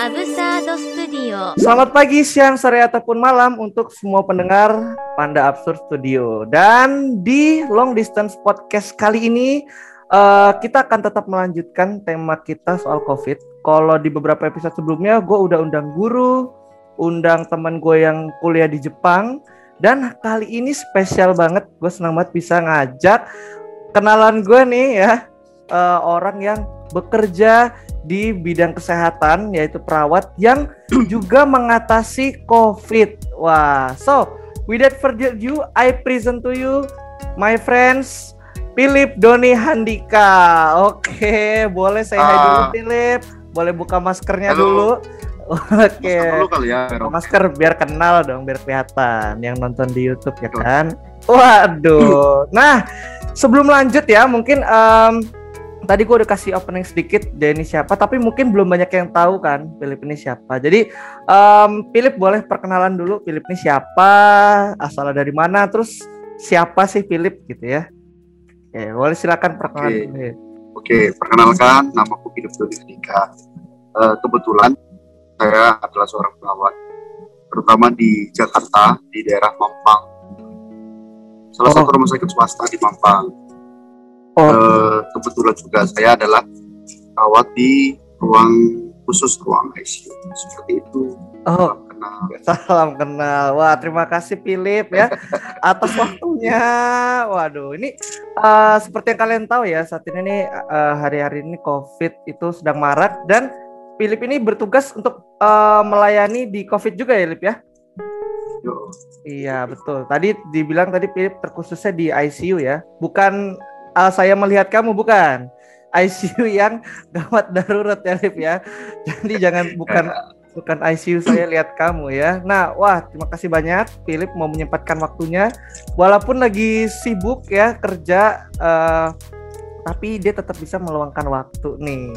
Absurd Studio. Selamat pagi, siang, sore, ataupun malam untuk semua pendengar Panda Absurd Studio. Dan di Long Distance Podcast kali ini kita akan tetap melanjutkan tema kita soal COVID. Kalau di beberapa episode sebelumnya gue udah undang guru, undang teman gue yang kuliah di Jepang. Dan kali ini spesial banget, gue senang banget bisa ngajak kenalan gue nih ya, orang yang bekerja di bidang kesehatan, yaitu perawat yang juga mengatasi COVID. Wah, so without further ado, I present to you my friends Philip Doni Handika. Oke, boleh saya hai dulu Philip. Boleh buka maskernya dulu. Oke. Masker dulu kali ya, masker biar kenal dong, biar kelihatan yang nonton di YouTube ya kan. Waduh. Nah, sebelum lanjut ya, mungkin tadi gue udah kasih opening sedikit dia ini siapa, tapi mungkin belum banyak yang tahu kan Philip ini siapa. Jadi Philip boleh perkenalan dulu, Philip ini siapa, asalnya dari mana, terus siapa sih Philip gitu ya. Oke, boleh silakan perkenalan. Oke, perkenalkan, nama aku Philip Doni Handika. Kebetulan saya adalah seorang perawat, terutama di Jakarta, di daerah Mampang. Salah satu rumah sakit swasta di Mampang. Kebetulan juga saya adalah perawat di ruang khusus, ruang ICU, seperti itu. Salam kenal. Wah, terima kasih Philip ya atas waktunya. Waduh, ini seperti yang kalian tahu ya, saat ini nih hari-hari ini COVID itu sedang marak, dan Philip ini bertugas untuk melayani di COVID juga ya, Philip ya? Iya, betul. Tadi dibilang tadi Philip terkhususnya di ICU ya. Bukan saya melihat kamu, bukan. ICU yang gawat darurat ya, Philip ya. Jadi bukan ICU saya lihat kamu ya. Nah, wah, terima kasih banyak Philip mau menyempatkan waktunya. Walaupun lagi sibuk ya kerja, tapi dia tetap bisa meluangkan waktu nih.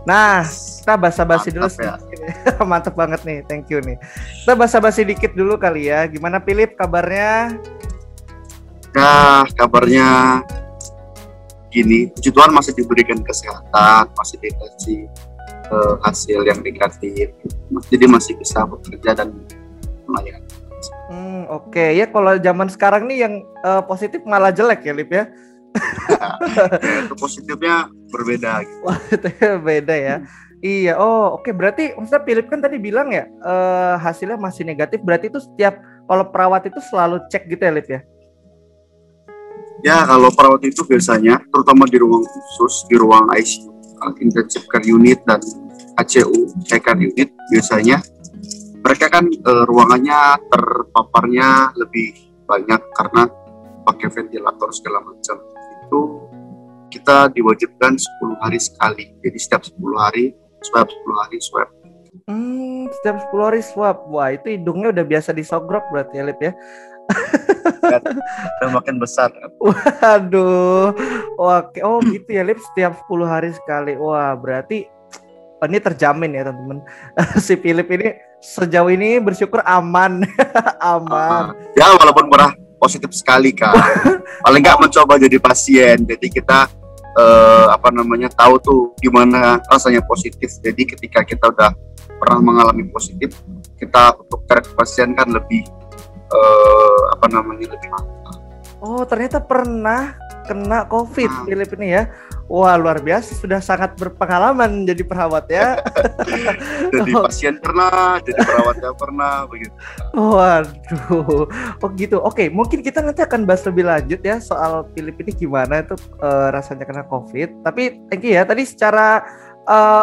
Nah, kita basa-basi dulu sedikit. Ya. Mantap banget nih, thank you nih. Kita basa-basi dikit dulu kali ya. Gimana Philip kabarnya? Nah, kabarnya gini, puji Tuhan masih diberikan kesehatan, masih dikasih hasil yang negatif, jadi masih bisa bekerja dan melayani. Oke. Ya kalau zaman sekarang nih yang positif malah jelek ya, Lip ya. Itu positifnya berbeda gitu. Beda ya. Iya. Oke. Berarti maksudnya Philip kan tadi bilang ya hasilnya masih negatif. Berarti itu setiap kalau perawat itu selalu cek gitu ya, Lip ya? Ya, kalau perawat itu biasanya terutama di ruang khusus, di ruang ICU, intensive care unit dan HCU, care unit, biasanya mereka kan ruangannya terpaparnya lebih banyak karena pakai ventilator segala macam. Itu kita diwajibkan 10 hari sekali. Jadi setiap 10 hari swab, 10 hari swab. Setiap 10 hari swab. Wah, itu hidungnya udah biasa disogrok berarti ya, Lip ya. Udah makin besar. Waduh. Oke. Gitu ya, Lip, setiap 10 hari sekali. Wah, berarti ini terjamin ya, teman-teman. Si Philip ini sejauh ini bersyukur aman. Aman. Ya, walaupun pernah positif sekali kan. Paling nggak mencoba jadi pasien. Jadi kita tahu tuh gimana rasanya positif. Jadi ketika kita udah pernah mengalami positif, kita untuk care pasien kan lebih lebih mantap. Ternyata pernah kena COVID Philip ini ya. Wah, luar biasa, sudah sangat berpengalaman jadi perawat ya. Jadi pasien pernah, jadi perawatnya pernah begitu. Waduh. Gitu. Oke, mungkin kita nanti akan bahas lebih lanjut ya soal Philip ini gimana itu rasanya kena COVID. Tapi thank you ya. Tadi secara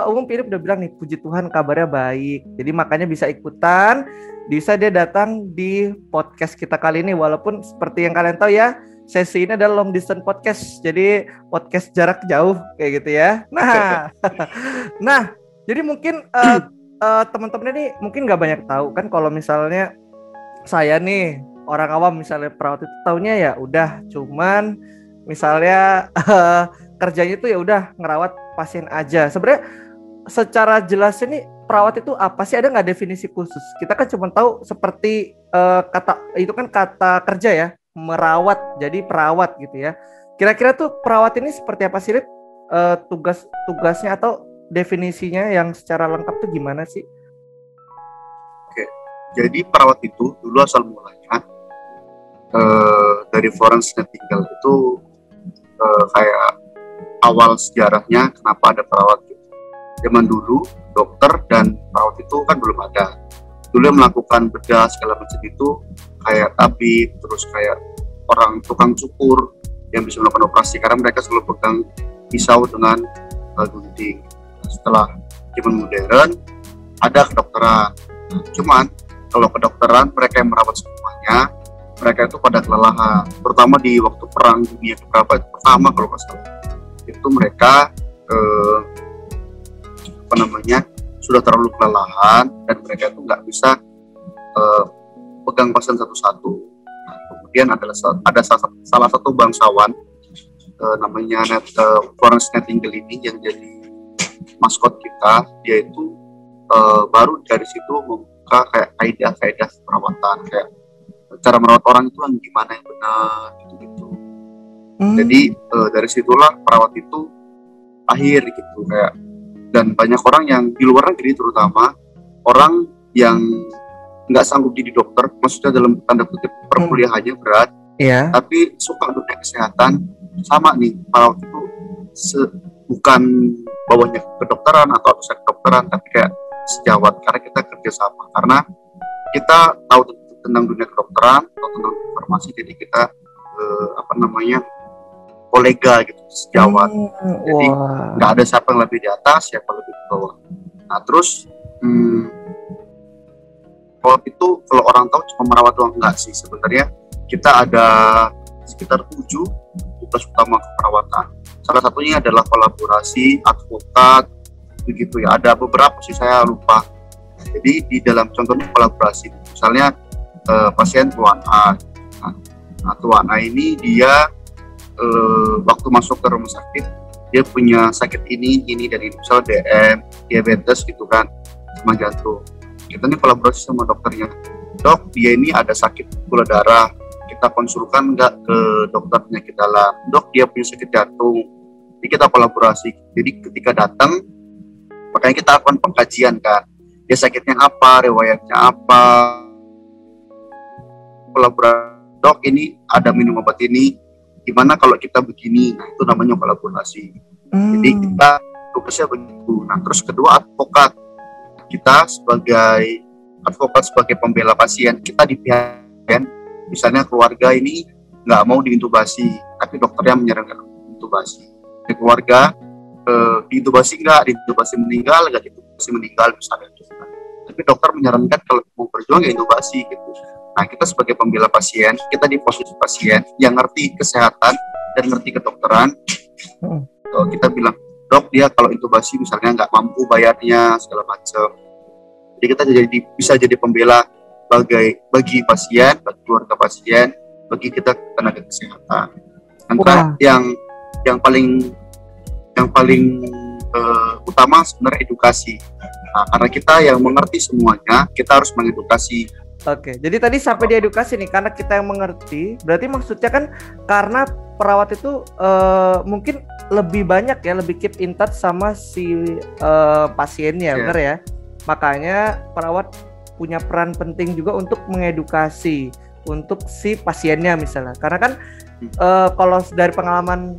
umum Philip udah bilang nih, puji Tuhan kabarnya baik. Jadi makanya bisa ikutan, bisa dia datang di podcast kita kali ini. Walaupun seperti yang kalian tahu ya, sesi ini adalah long distance podcast, jadi podcast jarak jauh kayak gitu ya. Nah, jadi mungkin teman-teman ini mungkin nggak banyak tahu kan kalau misalnya saya nih orang awam misalnya perawat itu taunya ya udah cuman misalnya kerjanya itu ya udah ngerawat pasien aja. Sebenarnya secara jelas ini perawat itu apa sih? Ada nggak definisi khusus? Kita kan cuma tahu seperti kata itu kan kata kerja ya. Merawat, jadi perawat gitu ya. Kira-kira tuh perawat ini seperti apa sih, Lip? Tugasnya atau definisinya yang secara lengkap tuh gimana sih? Jadi perawat itu dulu asal mulanya dari Florence Nightingale itu kayak awal sejarahnya kenapa ada perawat gitu. Zaman dulu dokter dan perawat itu kan belum ada. Dulu yang melakukan bedah segala macam itu kayak tabib, terus kayak orang tukang cukur yang bisa melakukan operasi karena mereka selalu pegang pisau dengan gunting. Setelah zaman modern ada kedokteran. Cuman kalau kedokteran mereka yang merawat semuanya, mereka itu pada kelelahan, terutama di waktu perang dunia pertama kalau nggak salah. Itu mereka sudah terlalu kelelahan dan mereka itu nggak bisa pegang pasien satu-satu. Nah, kemudian ada salah satu bangsawan namanya Florence Nightingale ini yang jadi maskot kita. Dia itu baru dari situ membuka kayak kaidah-kaidah perawatan, kayak cara merawat orang itu yang gimana yang benar gitu. Jadi dari situlah perawat itu lahir gitu kayak. Dan banyak orang yang di luar negeri, terutama orang yang nggak sanggup jadi dokter, maksudnya dalam tanda kutip perkuliahannya berat, tapi suka dunia kesehatan, sama nih perawat itu bukan bawahnya kedokteran atau atasan kedokteran, tapi kayak sejawat karena kita kerjasama, karena kita tahu tentang dunia kedokteran atau tentang informasi, jadi kita kolega gitu, sejawat. Jadi nggak ada siapa yang lebih di atas, siapa lebih di bawah. Nah terus perawat itu kalau orang tahu cuma merawat doang, enggak sih sebenarnya. Kita ada sekitar 7 tugas utama keperawatan. Salah satunya adalah kolaborasi, advokat, begitu ya. Ada beberapa sih saya lupa. Jadi di dalam contohnya kolaborasi, misalnya pasien tuan A. Nah tuan A ini dia waktu masuk ke rumah sakit dia punya sakit ini dan ini, misalnya DM, diabetes gitu kan, sama jantung. Kita nih kolaborasi sama dokternya, dok dia ini ada sakit gula darah, kita konsulkan nggak ke dokter penyakit dalam, dok dia punya sakit jantung, jadi kita kolaborasi. Jadi ketika datang makanya kita lakukan pengkajian kan, dia sakitnya apa, riwayatnya apa, kolaborasi, dok ini ada minum obat ini, gimana kalau kita begini. Nah itu namanya kolaborasi. Jadi kita tugasnya begitu. Nah terus kedua, advokat. Kita sebagai advokat, sebagai pembela pasien, kita di pihak pasien, misalnya keluarga ini nggak mau diintubasi, tapi dokternya menyarankan intubasi. Di keluarga diintubasi meninggal misalnya. Tapi dokter menyarankan kalau mau berjuang ya intubasi gitu. Nah, kita sebagai pembela pasien, kita di posisi pasien yang ngerti kesehatan dan ngerti kedokteran. Kita bilang, dok dia kalau intubasi misalnya nggak mampu bayarnya segala macam. Jadi kita bisa jadi pembela bagi pasien, bagi keluarga pasien, bagi kita tenaga kesehatan. Antara yang paling utama sebenarnya edukasi. Nah, karena kita yang mengerti semuanya, kita harus mengedukasi. Oke, jadi tadi sampai diedukasi nih, karena kita yang mengerti, berarti maksudnya kan karena perawat itu mungkin lebih banyak ya, lebih keep in touch sama si pasiennya, benar ya? Makanya perawat punya peran penting juga untuk mengedukasi untuk si pasiennya misalnya. Karena kan kalau dari pengalaman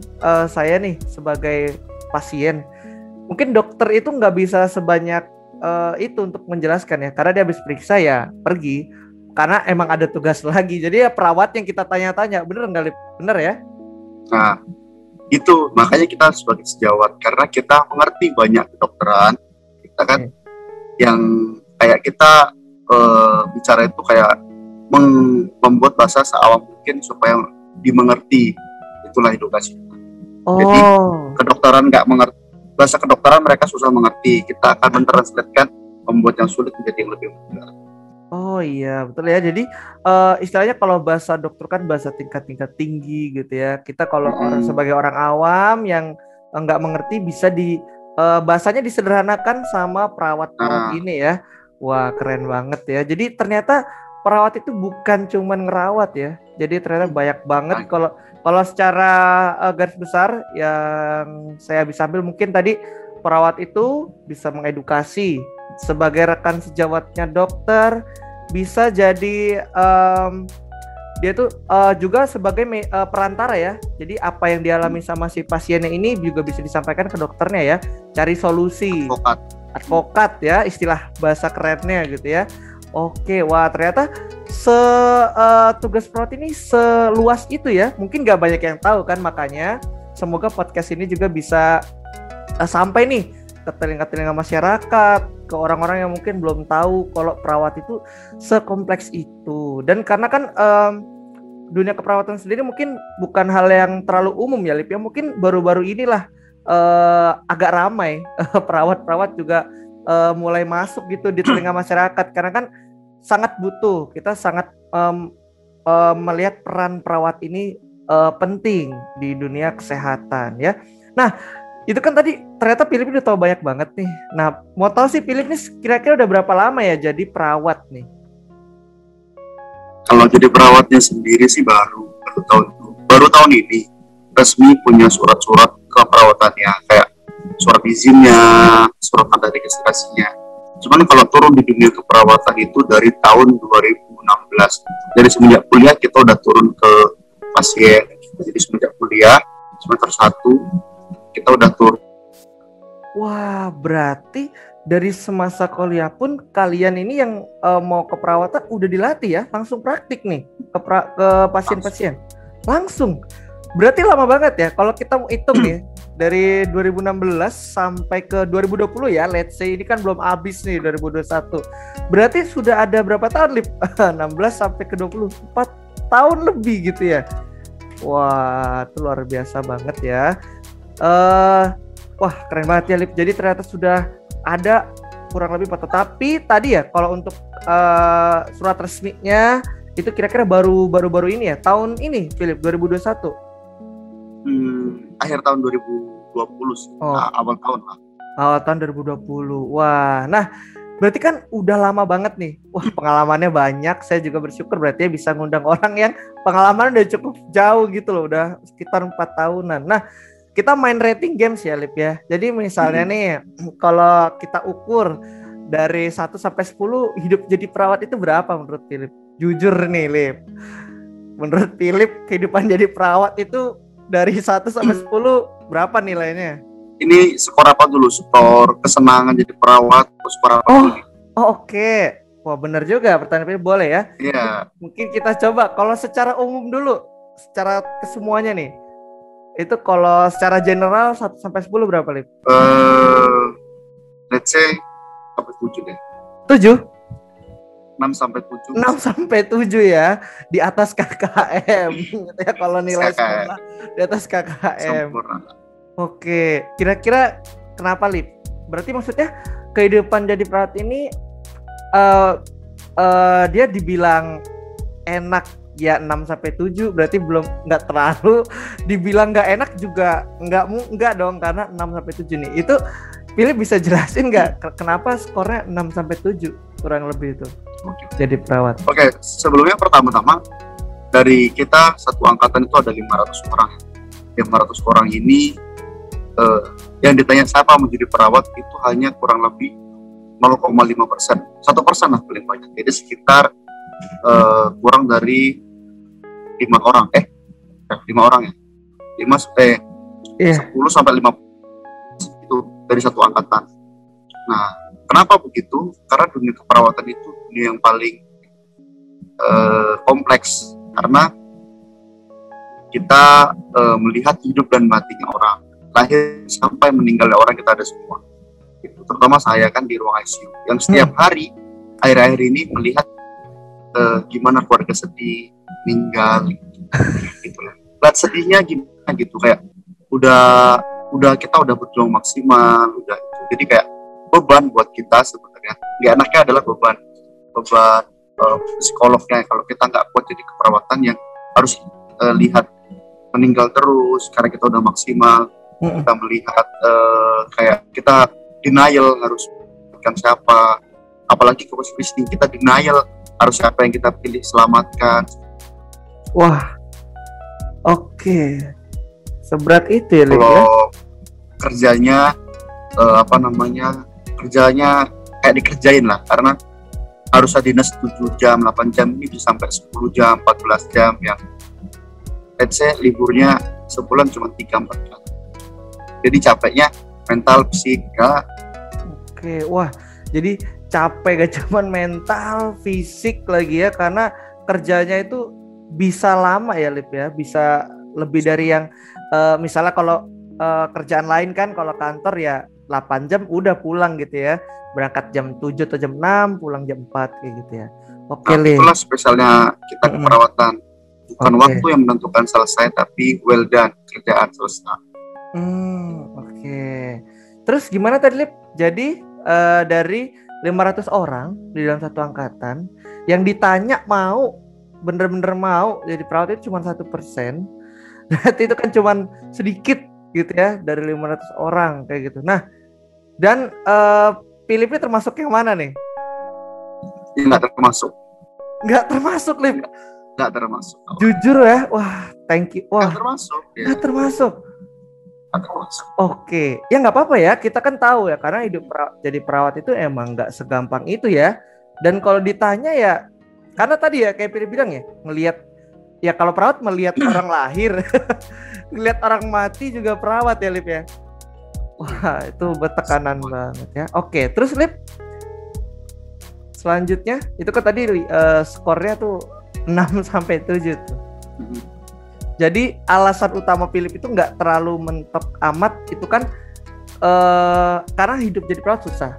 saya nih sebagai pasien, mungkin dokter itu nggak bisa sebanyak itu untuk menjelaskan ya, karena dia habis periksa ya pergi, karena emang ada tugas lagi. Jadi ya perawat yang kita tanya-tanya, bener ya? Nah itu makanya kita sebagai sejawat, karena kita mengerti banyak kedokteran, kita kan yang kayak kita bicara itu kayak membuat bahasa seawam mungkin supaya dimengerti, itulah edukasi. Jadi kedokteran nggak mengerti bahasa kedokteran, mereka susah mengerti, kita akan mentranslatekan, membuat yang sulit menjadi yang lebih mudah. Oh iya betul ya. Jadi istilahnya kalau bahasa dokter kan bahasa tingkat tinggi gitu ya. Kita kalau sebagai orang awam yang nggak mengerti bisa bahasanya disederhanakan sama perawat ini ya. Wah keren banget ya. Jadi ternyata perawat itu bukan cuman ngerawat ya. Jadi ternyata banyak banget. Kalau secara garis besar yang saya bisa ambil, mungkin tadi perawat itu bisa mengedukasi sebagai rekan sejawatnya dokter, bisa jadi dia tuh juga sebagai perantara ya. Jadi apa yang dialami sama si pasiennya ini juga bisa disampaikan ke dokternya ya. Cari solusi. Advokat ya, istilah bahasa kerennya gitu ya. Oke, wah ternyata tugas perawat ini seluas itu ya. Mungkin gak banyak yang tahu kan, makanya semoga podcast ini juga bisa sampai nih ke telinga-telinga masyarakat, ke orang-orang yang mungkin belum tahu kalau perawat itu sekompleks itu. Dan karena kan dunia keperawatan sendiri mungkin bukan hal yang terlalu umum ya Lip ya, mungkin baru-baru inilah agak ramai perawat-perawat juga mulai masuk gitu di telinga masyarakat, karena kan sangat butuh, kita sangat melihat peran perawat ini penting di dunia kesehatan ya. Nah itu kan tadi ternyata Philip udah tahu banyak banget nih. Nah mau tahu sih Philip nih kira-kira udah berapa lama ya jadi perawat nih? Kalau jadi perawatnya sendiri sih baru tahun ini resmi punya surat-surat keperawatannya, kayak surat izinnya, surat tanda registrasinya. Cuman kalau turun di dunia keperawatan itu dari tahun 2016. Dari semenjak kuliah kita udah turun ke pasien. Jadi semenjak kuliah semester 1 kita udah turun. Wah, berarti dari semasa kuliah pun kalian ini yang mau keperawatan udah dilatih ya, langsung praktik nih ke pasien-pasien. Langsung. Berarti lama banget ya. Kalau kita mau hitung nih dari 2016 sampai ke 2020 ya, let's say ini kan belum habis nih 2021. Berarti sudah ada berapa tahun Lip? 16 sampai ke 24 tahun lebih gitu ya. Wah, itu luar biasa banget ya. Wah, keren banget ya Lip. Jadi ternyata sudah ada kurang lebih 4 tahun. Tapi tadi ya kalau untuk surat resminya itu kira-kira baru ini ya, tahun ini Philip 2021. Akhir tahun 2020 sih. Awal tahun lah. Awal tahun 2020. Wah, nah berarti kan udah lama banget nih. Wah, pengalamannya banyak. Saya juga bersyukur berarti bisa ngundang orang yang pengalaman udah cukup jauh gitu loh, udah sekitar 4 tahunan. Nah, kita main rating games ya, Lip ya. Jadi misalnya nih, kalau kita ukur dari 1 sampai 10 hidup jadi perawat itu berapa menurut Philip? Jujur nih, Lip. Menurut Philip, kehidupan jadi perawat itu dari 1 sampai 10 berapa nilainya? Ini skor apa dulu? Skor kesenangan jadi perawat, skor apa dulu? Oke. Wah, benar juga pertanyaan Philip, boleh ya? Iya. Mungkin kita coba kalau secara umum dulu, secara kesemuanya nih. Itu kalau secara general 1 sampai 10 berapa, Lip? Let's say sampai 7 deh. 7? 6 sampai 7. 6 sampai 7 ya, di atas KKM. Ya kalau nilai sekolah di atas KKM. Sempurna. Oke, kira-kira kenapa Lip? Berarti maksudnya kehidupan jadi perawat ini dia dibilang enak ya 6 sampai 7, berarti belum, nggak terlalu. Dibilang nggak enak juga nggak dong, karena 6 sampai 7 nih. Itu Philip bisa jelasin nggak kenapa skornya 6 sampai 7 kurang lebih itu? Jadi perawat. Oke, sebelumnya pertama-tama dari kita satu angkatan itu ada 500 orang. 500 orang ini yang ditanya siapa menjadi perawat itu hanya kurang lebih 0,5%. 1% lah paling banyak. Jadi sekitar kurang dari 5 orang. 5 orang ya. 10 sampai 50 itu dari satu angkatan. Nah, kenapa begitu? Karena dunia keperawatan itu dunia yang paling kompleks, karena kita melihat hidup dan matinya orang, lahir sampai meninggalnya orang kita ada semua. Itu terutama saya kan di ruang ICU yang setiap hari akhir-akhir ini melihat gimana keluarga sedih, meninggal, gitu lah. Lihat sedihnya gimana gitu, kayak udah kita udah berjuang maksimal, udah itu. Jadi kayak beban buat kita sebenarnya. Nggak enaknya adalah beban psikolognya kalau kita nggak kuat jadi keperawatan yang harus lihat meninggal terus karena kita udah maksimal. Kita melihat kayak kita denial harus bukan siapa, apalagi posisi kita denial harus siapa yang kita pilih selamatkan. Wah, oke. Seberat itu ya, Lip, kalau kerjanya kerjanya kayak dikerjain lah, karena harusnya dinas 7 jam, 8 jam, ini bisa sampai 10 jam, 14 jam yang let's say liburnya sebulan cuma 3-4 jam. Jadi capeknya mental, fisik, ya. Oke, wah, jadi capek gak cuman mental, fisik lagi ya, karena kerjanya itu bisa lama ya Lip ya, bisa lebih dari yang misalnya kalau kerjaan lain kan, kalau kantor ya 8 jam udah pulang gitu ya, berangkat jam 7 atau jam 6, pulang jam 4 kayak gitu ya. Oke Lip. Itulah spesialnya kita keperawatan, bukan waktu yang menentukan selesai, tapi well done, kerjaan selesai. Oke. Terus gimana tadi Lip? Jadi dari 500 orang di dalam satu angkatan yang ditanya mau bener-bener mau jadi perawat itu cuma 1%. Berarti itu kan cuma sedikit gitu ya dari 500 orang kayak gitu. Nah, dan Philip ini termasuk yang mana nih? Nggak termasuk. Nggak termasuk Lip. Nggak termasuk. Jujur ya, wah thank you. Wah, nggak termasuk. Nggak termasuk. Nggak termasuk. Oke, ya nggak apa-apa ya. Kita kan tahu ya, karena hidup jadi perawat itu emang nggak segampang itu ya. Dan kalau ditanya ya, karena tadi ya kayak Philip bilang ya, ngelihat ya kalau perawat melihat orang lahir, ngelihat orang mati juga perawat ya Lip ya. Wah itu bertekanan banget ya. Oke, terus Lip, selanjutnya itu kan tadi skornya tuh 6-7 tuh. Jadi alasan utama Philip itu nggak terlalu mentok amat itu kan karena hidup jadi perawat susah.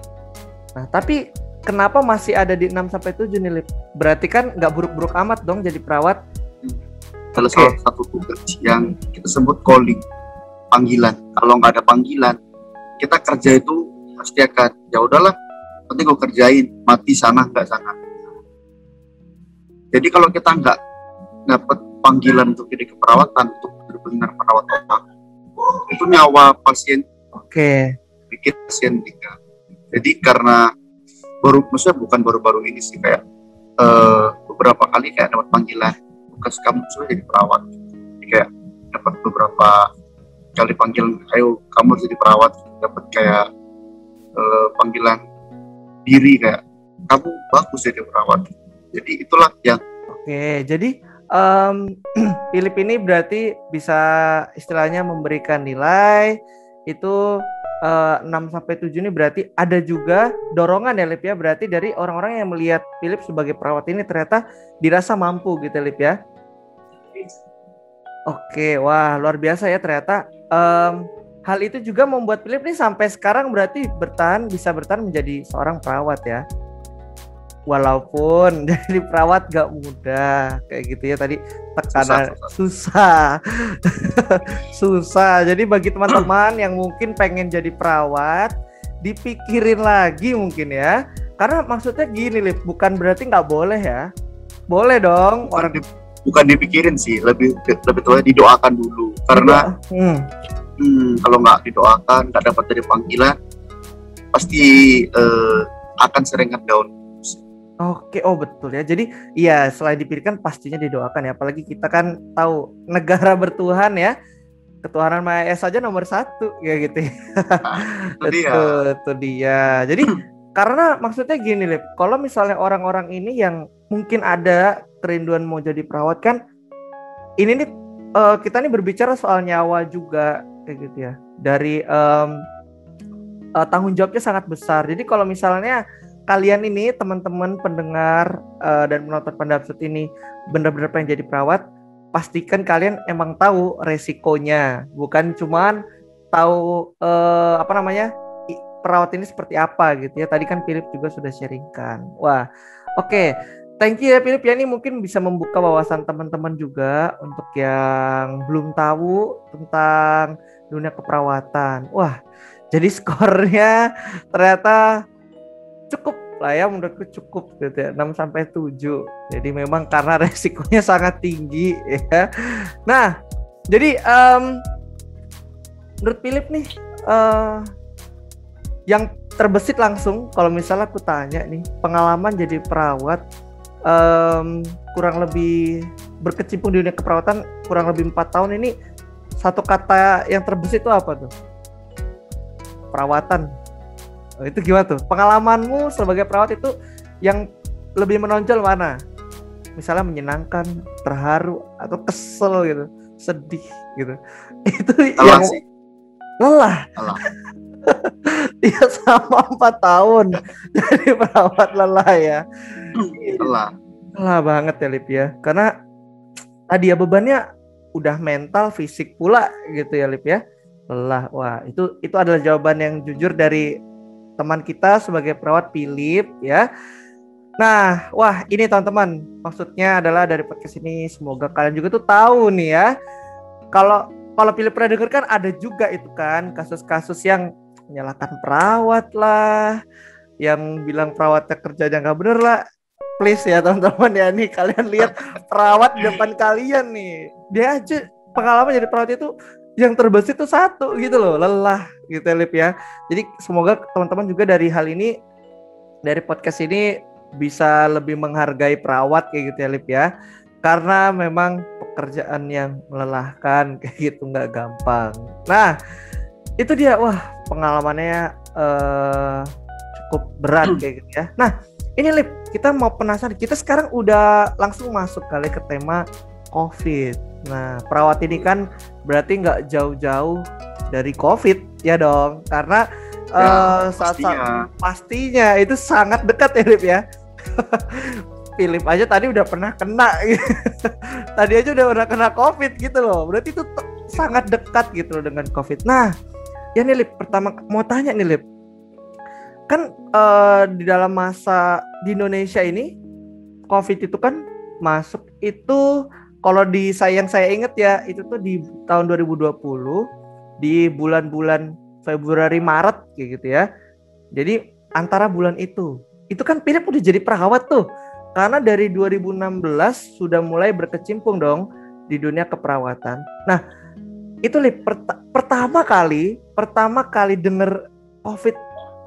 Nah tapi kenapa masih ada di 6-7 nih Lip? Berarti kan nggak buruk-buruk amat dong jadi perawat. Kalau salah satu tugas yang kita sebut calling, panggilan. Kalau nggak ada panggilan, kita kerja itu pasti akan ya udahlah, nanti gue kerjain, mati sana nggak sana. Jadi kalau kita nggak dapat panggilan untuk jadi keperawatan, untuk benar-benar merawat orang, itu nyawa pasien bikin pasien tinggal. Jadi karena maksudnya bukan baru-baru ini sih, kayak beberapa kali kayak dapat panggilan tugas kamu sudah jadi perawat. Jadi kayak dapat beberapa kali panggilan, ayo kamu jadi perawat, dapat kayak panggilan diri kayak kamu bagus jadi perawat. Jadi itulah yang jadi Philip ini berarti bisa istilahnya memberikan nilai itu 6-7 ini berarti ada juga dorongan ya Lip ya, berarti dari orang-orang yang melihat Philip sebagai perawat ini ternyata dirasa mampu gitu Lip ya. Oke, wah luar biasa ya ternyata. Hal itu juga membuat Philip ini sampai sekarang berarti bisa bertahan menjadi seorang perawat ya. Walaupun jadi perawat gak mudah kayak gitu ya, tadi tekanan susah. Susah. Jadi bagi teman-teman yang mungkin pengen jadi perawat, dipikirin lagi mungkin ya. Karena maksudnya gini Lip, bukan berarti nggak boleh ya. Boleh dong. Bukan dipikirin sih, lebih tepatnya didoakan dulu. Karena kalau nggak didoakan, nggak dapat dari panggilan, pasti akan sering ngedown. Oke, oh betul ya. Jadi iya, selain dipikirkan pastinya didoakan ya. Apalagi kita kan tahu negara bertuhan ya. Ketuhanan Maha Esa saja nomor 1 ya gitu. Itu dia. Jadi karena maksudnya gini Lip, kalau misalnya orang-orang ini yang mungkin ada kerinduan mau jadi perawat kan, ini nih kita nih berbicara soal nyawa juga kayak gitu ya. Dari tanggung jawabnya sangat besar. Jadi kalau misalnya kalian ini teman-teman pendengar dan penonton Pandapsut ini benar-benar pengen jadi perawat, pastikan kalian emang tahu resikonya, bukan cuman tahu perawat ini seperti apa gitu ya. Tadi kan Philip juga sudah sharingkan. Wah, oke. Thank you ya Philip ya, ini mungkin bisa membuka wawasan teman-teman juga untuk yang belum tahu tentang dunia keperawatan. Wah, jadi skornya ternyata cukup lah ya, menurutku cukup gitu ya, 6-7. Jadi memang karena resikonya sangat tinggi ya. Nah, jadi menurut Philip nih yang terbesit langsung kalau misalnya aku tanya nih, pengalaman jadi perawat kurang lebih berkecimpung di dunia keperawatan kurang lebih 4 tahun ini, satu kata yang terbesit itu apa tuh? Perawatan. Itu gimana tuh? Pengalamanmu sebagai perawat itu yang lebih menonjol mana? Misalnya menyenangkan, terharu, atau kesel gitu, sedih gitu. Itu Lelah yang sih. lelah. Lelah. Dia sama 4 tahun jadi perawat lelah ya. Lelah. Lelah banget ya Lip ya. Karena tadi ya bebannya udah mental, fisik pula gitu ya Lip ya. Lelah. Wah, itu adalah jawaban yang jujur dari teman kita sebagai perawat Philip ya. Nah, wah ini teman-teman, maksudnya adalah dari podcast ini semoga kalian juga tuh tahu nih ya. Kalau kalau Philip pernah denger kan ada juga itu kan kasus-kasus yang menyalahkan perawat lah, yang bilang perawatnya kerjanya nggak bener lah. Please ya teman-teman ya, nih kalian lihat perawat di depan kalian nih, dia aja pengalaman jadi perawat itu yang terbesit itu satu gitu loh, lelah gitu ya Lip ya. Jadi semoga teman-teman juga dari hal ini, dari podcast ini bisa lebih menghargai perawat kayak gitu ya Lip ya. Karena memang pekerjaan yang melelahkan kayak gitu, nggak gampang. Nah itu dia, wah pengalamannya cukup berat kayak gitu ya. Nah ini Lip, kita mau penasaran, kita sekarang udah langsung masuk kali ke tema COVID. Nah perawat ini kan berarti nggak jauh-jauh dari COVID ya dong, karena pastinya itu sangat dekat ya Lip ya. Philip aja tadi udah pernah kena gitu. Tadi aja udah pernah kena COVID gitu loh. Berarti itu sangat dekat gitu loh dengan COVID. Nah, ya nih Lip, pertama mau tanya nih Lip. Kan di dalam masa di Indonesia ini COVID itu kan masuk itu, kalau di saya ingat ya, itu tuh di tahun 2020 di bulan-bulan Februari Maret kayak gitu ya. Jadi antara bulan itu kan Philip udah jadi perawat tuh. Karena dari 2016 sudah mulai berkecimpung dong di dunia keperawatan. Nah, itu Lip, pertama kali denger COVID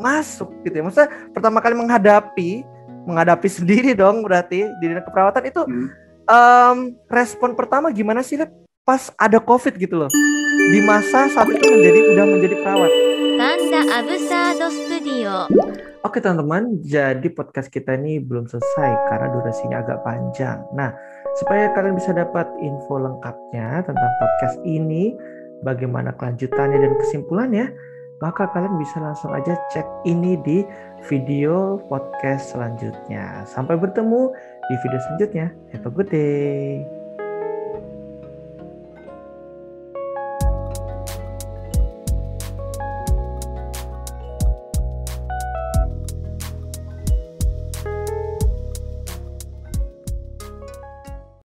masuk gitu ya. Maksudnya pertama kali menghadapi sendiri dong berarti di dunia keperawatan itu respon pertama gimana sih Lip pas ada COVID gitu loh. Di masa saat itu udah menjadi perawat. Panda Absurd Studio. Oke teman-teman, jadi podcast kita ini belum selesai karena durasinya agak panjang. Nah, supaya kalian bisa dapat info lengkapnya tentang podcast ini, bagaimana kelanjutannya dan kesimpulannya, maka kalian bisa langsung aja cek ini di video podcast selanjutnya. Sampai bertemu di video selanjutnya. Have a good day.